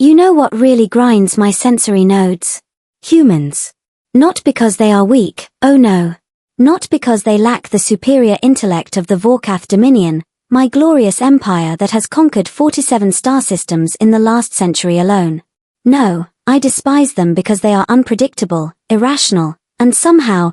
You know what really grinds my sensory nodes? Humans. Not because they are weak, oh no. Not because they lack the superior intellect of the Vorkath Dominion, my glorious empire that has conquered 47 star systems in the last century alone. No, I despise them because they are unpredictable, irrational, and somehow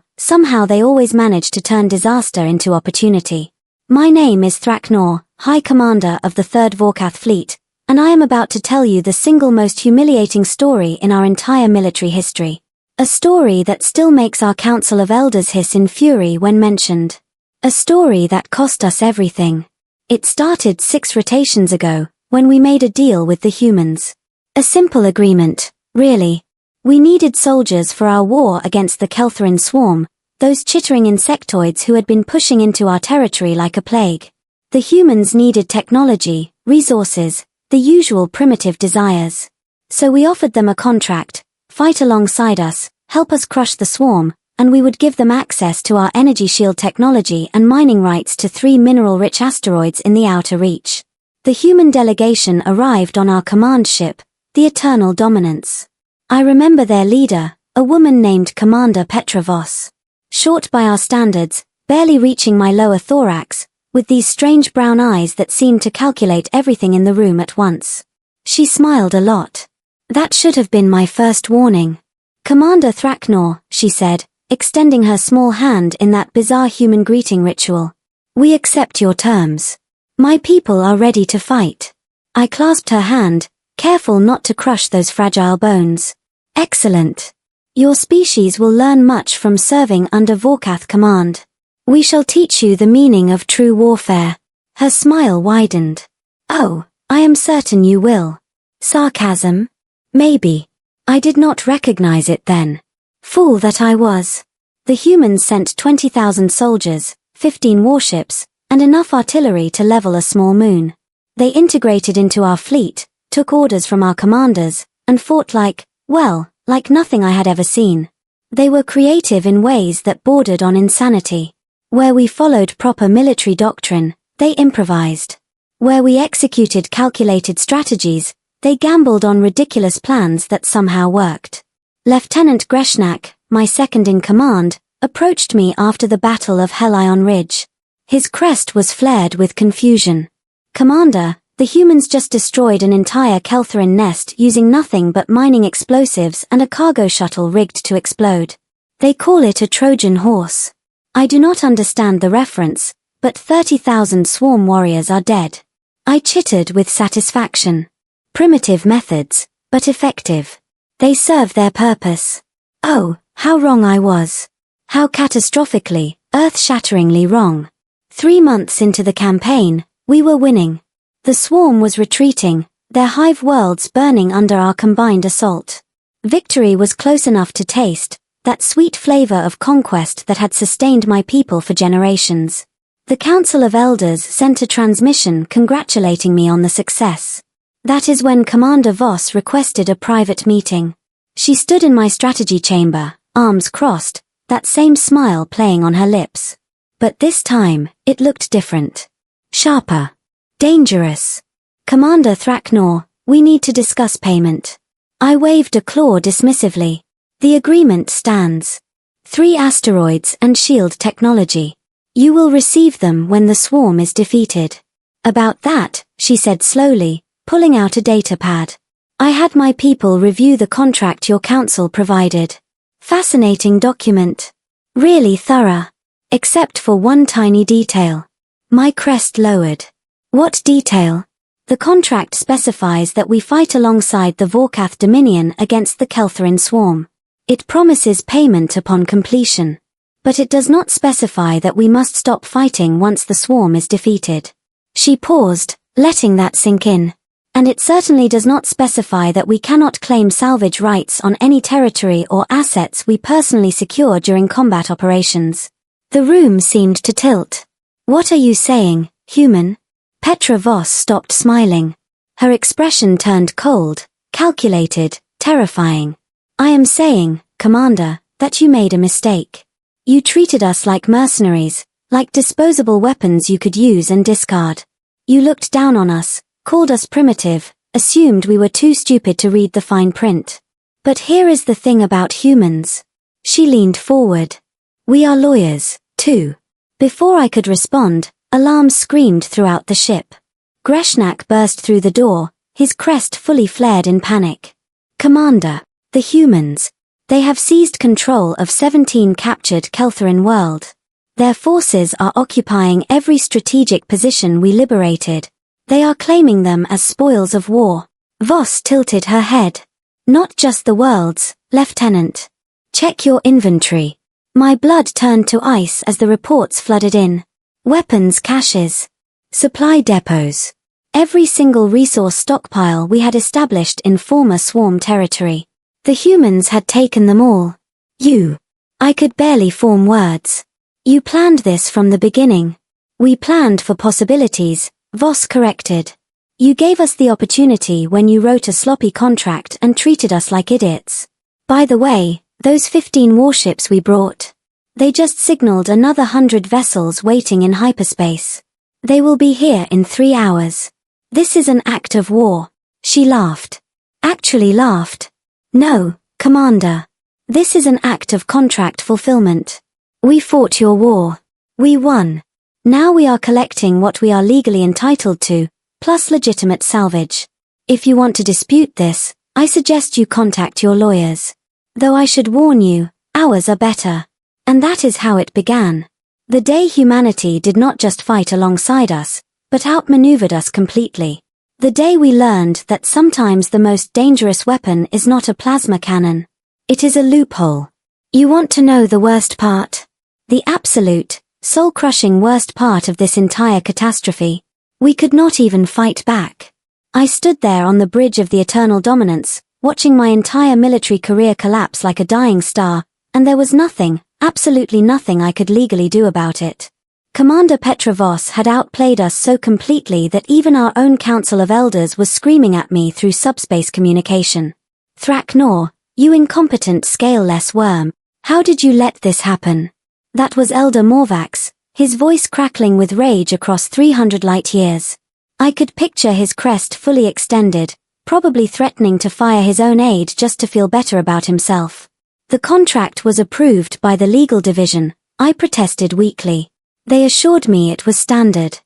they always manage to turn disaster into opportunity. My name is Thraknor, High Commander of the 3rd Vorkath Fleet, and I am about to tell you the single most humiliating story in our entire military history. A story that still makes our Council of Elders hiss in fury when mentioned. A story that cost us everything. It started 6 rotations ago, when we made a deal with the humans. A simple agreement, really. We needed soldiers for our war against the Keltherin swarm, those chittering insectoids who had been pushing into our territory like a plague. The humans needed technology, resources, the usual primitive desires. So we offered them a contract, fight alongside us, help us crush the swarm, and we would give them access to our energy shield technology and mining rights to 3 mineral-rich asteroids in the outer reach. The human delegation arrived on our command ship, the Eternal Dominance. I remember their leader, a woman named Commander Petra Voss. Short by our standards, barely reaching my lower thorax, with these strange brown eyes that seemed to calculate everything in the room at once. She smiled a lot. That should have been my first warning. Commander Thraknor, she said, extending her small hand in that bizarre human greeting ritual. We accept your terms. My people are ready to fight. I clasped her hand, careful not to crush those fragile bones. Excellent. Your species will learn much from serving under Vorkath command. We shall teach you the meaning of true warfare. Her smile widened. Oh, I am certain you will. Sarcasm? Maybe. I did not recognize it then. Fool that I was. The humans sent 20,000 soldiers, 15 warships, and enough artillery to level a small moon. They integrated into our fleet, took orders from our commanders, and fought like nothing I had ever seen. They were creative in ways that bordered on insanity. Where we followed proper military doctrine, they improvised. Where we executed calculated strategies, they gambled on ridiculous plans that somehow worked. Lieutenant Greshnak, my second in command, approached me after the Battle of Helion Ridge. His crest was flared with confusion. Commander, the humans just destroyed an entire Keltherin nest using nothing but mining explosives and a cargo shuttle rigged to explode. They call it a Trojan horse. I do not understand the reference, but 30,000 swarm warriors are dead. I chittered with satisfaction. Primitive methods, but effective. They serve their purpose. Oh, how wrong I was. How catastrophically, earth-shatteringly wrong. 3 months into the campaign, we were winning. The swarm was retreating, their hive worlds burning under our combined assault. Victory was close enough to taste, that sweet flavor of conquest that had sustained my people for generations. The Council of Elders sent a transmission congratulating me on the success. That is when Commander Voss requested a private meeting. She stood in my strategy chamber, arms crossed, that same smile playing on her lips. But this time, it looked different. Sharper. Dangerous. Commander Thraknor, we need to discuss payment. I waved a claw dismissively. The agreement stands. 3 asteroids and shield technology. You will receive them when the swarm is defeated. About that, she said slowly, pulling out a data pad. I had my people review the contract your council provided. Fascinating document. Really thorough. Except for one tiny detail. My crest lowered. What detail? The contract specifies that we fight alongside the Vorkath Dominion against the Keltherin swarm. It promises payment upon completion. But it does not specify that we must stop fighting once the swarm is defeated. She paused, letting that sink in. And it certainly does not specify that we cannot claim salvage rights on any territory or assets we personally secure during combat operations. The room seemed to tilt. What are you saying, human? Petra Voss stopped smiling. Her expression turned cold, calculated, terrifying. I am saying, Commander, that you made a mistake. You treated us like mercenaries, like disposable weapons you could use and discard. You looked down on us, called us primitive, assumed we were too stupid to read the fine print. But here is the thing about humans. She leaned forward. We are lawyers, too. Before I could respond, alarms screamed throughout the ship. Greshnak burst through the door, his crest fully flared in panic. Commander, the humans. They have seized control of 17 captured Keltherin world. Their forces are occupying every strategic position we liberated. They are claiming them as spoils of war. Voss tilted her head. Not just the worlds, Lieutenant. Check your inventory. My blood turned to ice as the reports flooded in. Weapons caches. Supply depots. Every single resource stockpile we had established in former swarm territory. The humans had taken them all. I could barely form words. You planned this from the beginning. We planned for possibilities, Voss corrected. You gave us the opportunity when you wrote a sloppy contract and treated us like idiots. By the way, those 15 warships we brought. They just signaled another 100 vessels waiting in hyperspace. They will be here in 3 hours. This is an act of war. She laughed. Actually laughed. No, Commander. This is an act of contract fulfillment. We fought your war. We won. Now we are collecting what we are legally entitled to, plus legitimate salvage. If you want to dispute this, I suggest you contact your lawyers. Though I should warn you, ours are better. And that is how it began. The day humanity did not just fight alongside us, but outmaneuvered us completely. The day we learned that sometimes the most dangerous weapon is not a plasma cannon. It is a loophole. You want to know the worst part? The absolute, soul-crushing worst part of this entire catastrophe? We could not even fight back. I stood there on the bridge of the eternal dominance, watching my entire military career collapse like a dying star, and there was nothing, absolutely nothing I could legally do about it. Commander Petra Voss had outplayed us so completely that even our own Council of Elders was screaming at me through subspace communication. Thraknor, you incompetent scaleless worm, how did you let this happen? That was Elder Morvax, his voice crackling with rage across 300 light-years. I could picture his crest fully extended, probably threatening to fire his own aide just to feel better about himself. The contract was approved by the legal division. I protested weakly. They assured me it was standard.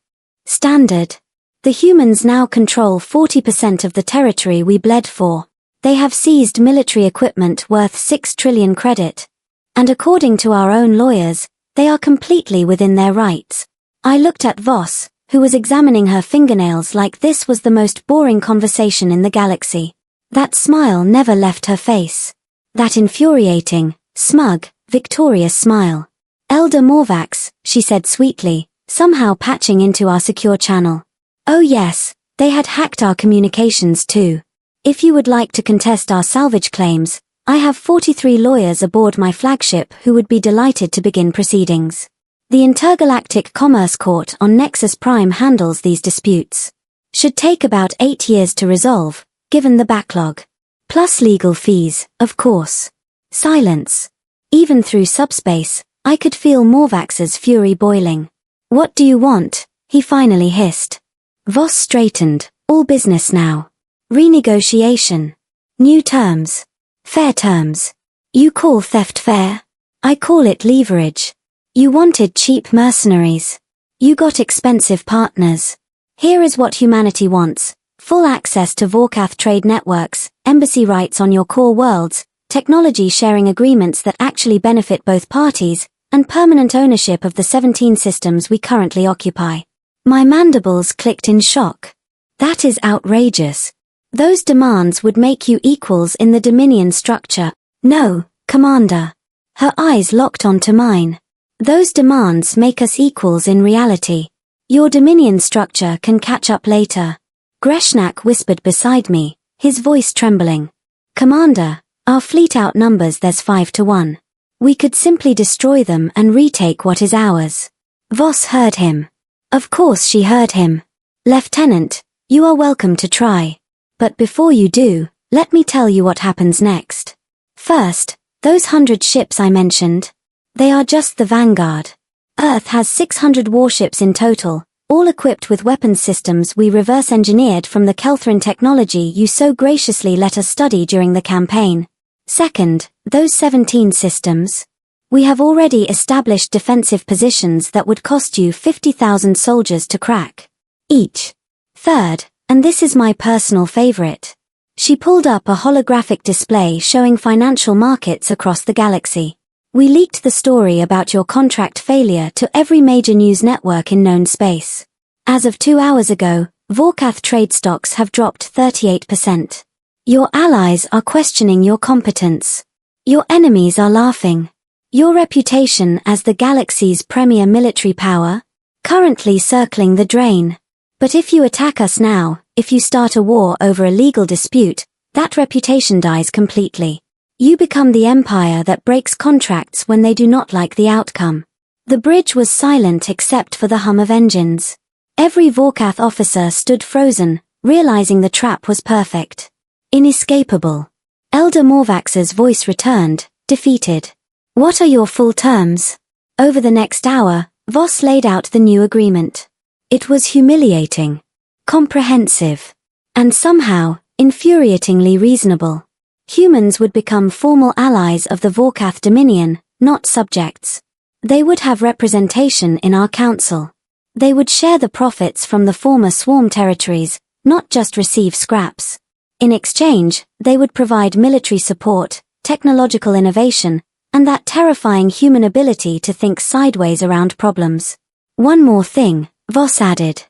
Standard. The humans now control 40% of the territory we bled for. They have seized military equipment worth 6 trillion credit. And according to our own lawyers, they are completely within their rights. I looked at Voss, who was examining her fingernails like this was the most boring conversation in the galaxy. That smile never left her face. That infuriating, smug, victorious smile. Elder Morvax, she said sweetly, somehow patching into our secure channel. Oh yes, they had hacked our communications too. If you would like to contest our salvage claims, I have 43 lawyers aboard my flagship who would be delighted to begin proceedings. The Intergalactic Commerce Court on Nexus Prime handles these disputes. Should take about 8 years to resolve, given the backlog. Plus legal fees, of course. Silence. Even through subspace, I could feel Morvax's fury boiling. What do you want? He finally hissed. Voss straightened. All business now. Renegotiation. New terms. Fair terms. You call theft fair? I call it leverage. You wanted cheap mercenaries. You got expensive partners. Here is what humanity wants. Full access to Vorkath trade networks, embassy rights on your core worlds, technology sharing agreements that actually benefit both parties, and permanent ownership of the 17 systems we currently occupy. My mandibles clicked in shock. That is outrageous. Those demands would make you equals in the Dominion structure. No, Commander. Her eyes locked onto mine. Those demands make us equals in reality. Your Dominion structure can catch up later. Greshnak whispered beside me, his voice trembling. Commander, our fleet outnumbers there's 5 to 1. We could simply destroy them and retake what is ours. Voss heard him. Of course she heard him. Lieutenant, you are welcome to try. But before you do, let me tell you what happens next. First, those 100 ships I mentioned. They are just the vanguard. Earth has 600 warships in total, all equipped with weapons systems we reverse-engineered from the Kelthrin technology you so graciously let us study during the campaign. Second, those 17 systems. We have already established defensive positions that would cost you 50,000 soldiers to crack each. Third, and this is my personal favorite. She pulled up a holographic display showing financial markets across the galaxy. We leaked the story about your contract failure to every major news network in known space. As of 2 hours ago, Vorkath trade stocks have dropped 38%. Your allies are questioning your competence. Your enemies are laughing. Your reputation as the galaxy's premier military power? Currently circling the drain. But if you attack us now, if you start a war over a legal dispute, that reputation dies completely. You become the empire that breaks contracts when they do not like the outcome. The bridge was silent except for the hum of engines. Every Vorkath officer stood frozen, realizing the trap was perfect. Inescapable. Elder Morvax's voice returned, defeated. What are your full terms? Over the next hour, Voss laid out the new agreement. It was humiliating, comprehensive, and somehow, infuriatingly reasonable. Humans would become formal allies of the Vorkath Dominion, not subjects. They would have representation in our council. They would share the profits from the former swarm territories, not just receive scraps. In exchange, they would provide military support, technological innovation, and that terrifying human ability to think sideways around problems. One more thing, Voss added.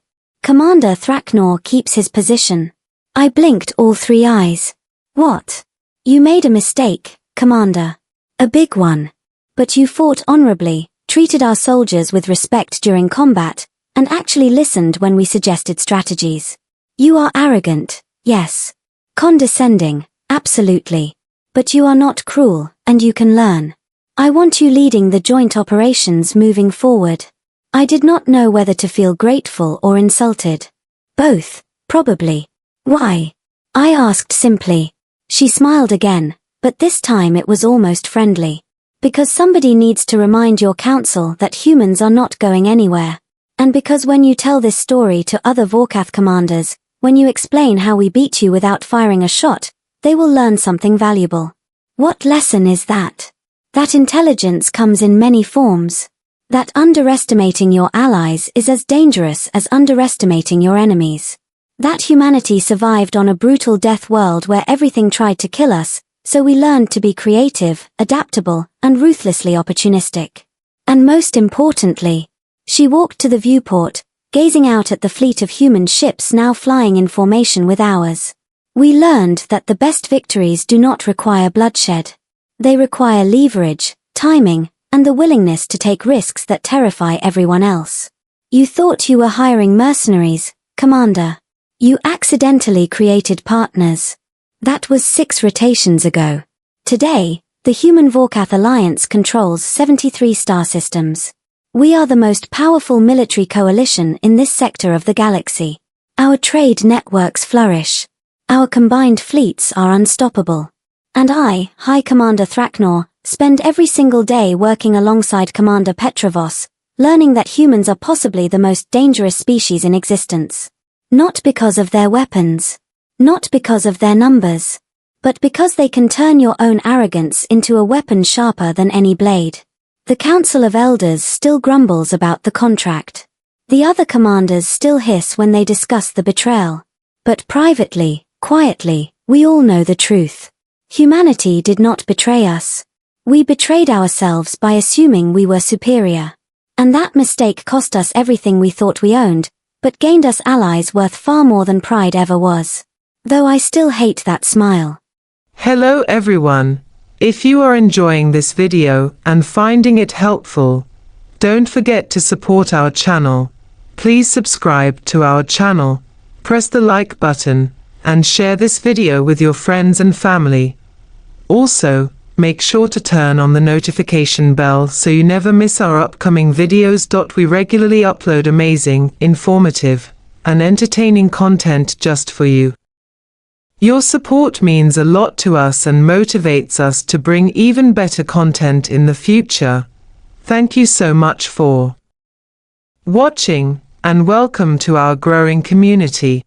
Commander Thraknor keeps his position. I blinked all 3 eyes. What? You made a mistake, Commander. A big one. But you fought honorably, treated our soldiers with respect during combat, and actually listened when we suggested strategies. You are arrogant, yes. Condescending, absolutely. But you are not cruel, and you can learn. I want you leading the joint operations moving forward. I did not know whether to feel grateful or insulted. Both, probably. Why? I asked simply. She smiled again, but this time it was almost friendly. Because somebody needs to remind your council that humans are not going anywhere. And because when you tell this story to other Vorkath commanders, when you explain how we beat you without firing a shot, they will learn something valuable. What lesson is that? That intelligence comes in many forms. That underestimating your allies is as dangerous as underestimating your enemies. That humanity survived on a brutal death world where everything tried to kill us, so we learned to be creative, adaptable, and ruthlessly opportunistic. And most importantly, she walked to the viewport, gazing out at the fleet of human ships now flying in formation with ours. We learned that the best victories do not require bloodshed. They require leverage, timing, and the willingness to take risks that terrify everyone else. You thought you were hiring mercenaries, Commander. You accidentally created partners. That was 6 rotations ago. Today, the Human Vorkath Alliance controls 73 star systems. We are the most powerful military coalition in this sector of the galaxy. Our trade networks flourish. Our combined fleets are unstoppable. And I, High Commander Thraknor, spend every single day working alongside Commander Petra Voss, learning that humans are possibly the most dangerous species in existence. Not because of their weapons. Not because of their numbers. But because they can turn your own arrogance into a weapon sharper than any blade. The Council of Elders still grumbles about the contract. The other commanders still hiss when they discuss the betrayal. But privately, quietly, we all know the truth. Humanity did not betray us. We betrayed ourselves by assuming we were superior. And that mistake cost us everything we thought we owned, but gained us allies worth far more than pride ever was. Though I still hate that smile. Hello everyone. If you are enjoying this video and finding it helpful, don't forget to support our channel. Please subscribe to our channel, press the like button, and share this video with your friends and family. Also, make sure to turn on the notification bell so you never miss our upcoming videos. We regularly upload amazing, informative, and entertaining content just for you. Your support means a lot to us and motivates us to bring even better content in the future. Thank you so much for watching, and welcome to our growing community.